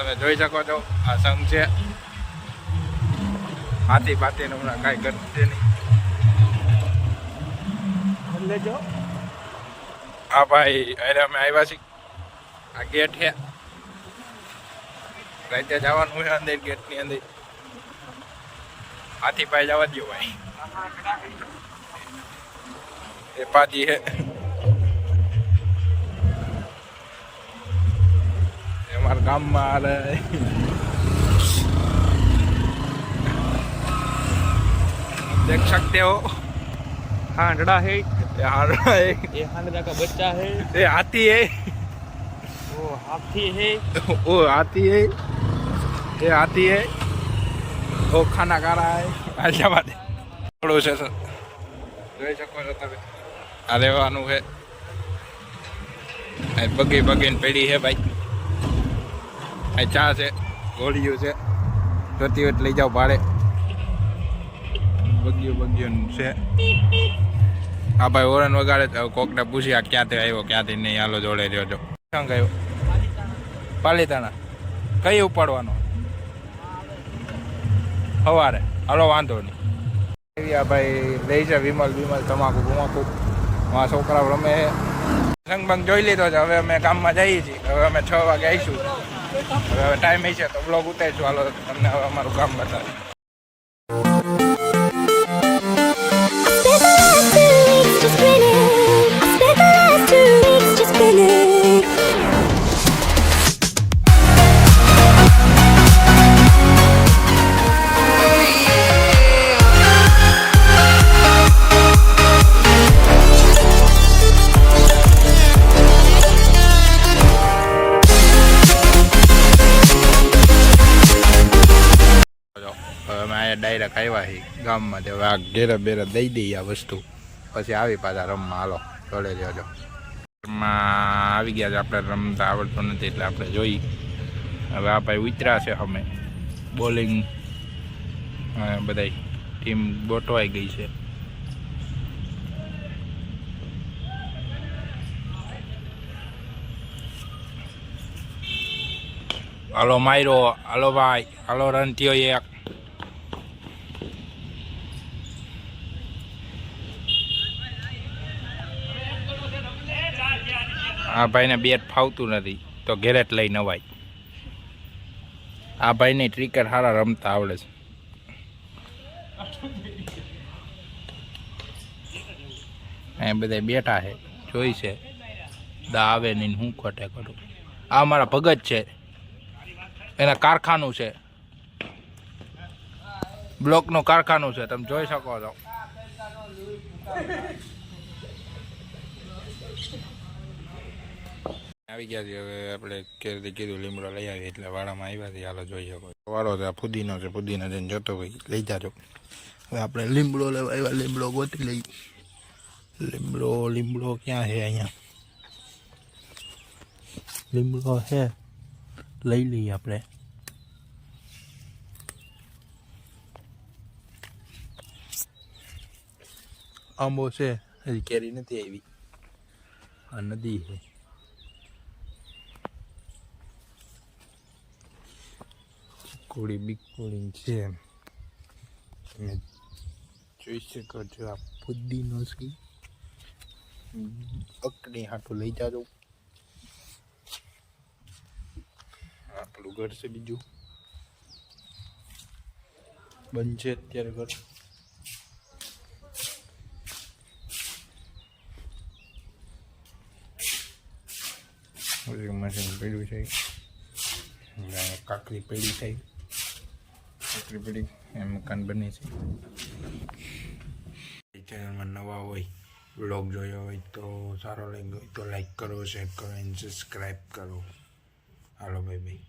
તમે જોઈ શકો છો આ સંઘ છે. હાથી પાતીને હમણાં કાંઈ કરશે નહીં. લેજો હા ભાઈ, અરે અમે આવ્યા છીએ. આ ગેટ છે, રાતે જવાનું હોય અંદર ગેટની અંદર. હાથી ભાઈ જવા દો ભાઈ. એ પાજી હે, हमारे गांव में आ रहा है. देख सकते हो हांडड़ा है, ये हांडा है, ये हांडड़ा का बच्चा है, ये हाथी है, वो हाथी है, वो हाथी है, ये हाथी है, वो खाना खा रहा है. अच्छा बात है. થોડું છે સર, જોઈ શકો છો તમે. આ રહેવાનું છે. બગી બગીને પેઢી છે ભાઈ. આ ચા છે, ગોળીયું છે, જોતી હોય લઈ જાઓ ભાડે. બગીયું છે. હા ભાઈ, ઓરન વગાડે. કોકને પૂછી આ ક્યાંથી આવ્યો ક્યાંથી નહીં. હાલો જોડે રહ્યો છો. ક્યાં ગયો? પાલીતાણા. કઈ ઉપાડવાનો? સવારે. હાલો વાંધો નહીં. આ ભાઈ લઈ છે વિમલ તમાકુ બમાકુ. છોકરાઓ રમે છે. સંગબંગ જોઈ લીધો છે. હવે અમે કામમાં જઈએ છીએ. હવે અમે 6 વાગે આવીશું. હવે ટાઈમ છે તો બ્લોગ ઉતારીશું. હાલો તમને હવે અમારું કામ બતાવીએ. ડાયરેક્ટ આવ્યા છીએ ગામમાં. હવે આ ઘેરે બેરે દઈ દઈએ આ વસ્તુ, પછી આવી પાછા રમવા. હાલો જોડે રહેજો. આવી ગયા છે. આપણે રમતા આવડતું નથી એટલે આપણે જોઈ. હવે આ ભાઈ ઉતર્યા છે. અમે બોલિંગ બધા ટીમ ગોઠવાઈ ગઈ છે. હાલો માયરો, હાલો ભાઈ, હાલો રન થયો એક. આ ભાઈને બેટ ફાવતું નથી તો ઘેરેટ લઈ નવાય. આ ભાઈને ક્રિકેટ સારા રમતા આવડે છે. એ બધા બેઠા છે, જોઈ છે. દા આવે નહીં, હું ખોટે કરું. આ મારા ભગત છે, એના કારખાનું છે, બ્લોકનું કારખાનું છે. તમે જોઈ શકો છો. આવી ગયા છે. હવે આપણે કેરથી કીધું લીમડો લઈ આવીએ એટલે વાડામાં આવ્યા છીએ. હાલો જોઈ શકો. વાળો છે, આ ફુદીનો છે. ફુદીના જઈને જતો ભાઈ લઈ જાજો. હવે આપણે લીમડો લેવા આવ્યા. લીમડો ગોતી લઈ. લીમડો ક્યાં છે? અહીંયા લીમડો છે, લઈ લઈએ આપણે. આંબો છે, હજી કેરી નથી આવી. આ નદી છે. કોળી બી કોળી છે. તમે જોઈ શકો છો. આ ફુદીનો છે. અકડી હાટું લઈ જાજો. આપણું ઘર છે, બીજું બંધ છે અત્યારે ઘર. મશીન પડ્યું છે. કાકરી પડી થઈ. કાકરી પડી એ મકાન બને છે. ચેનલમાં નવા હોય, વ્લોગ જોયો હોય તો સારો લાગ્યો હોય તો લાઈક કરો, શેર કરો અને સબસ્ક્રાઈબ કરો. હાલો ભાઈ.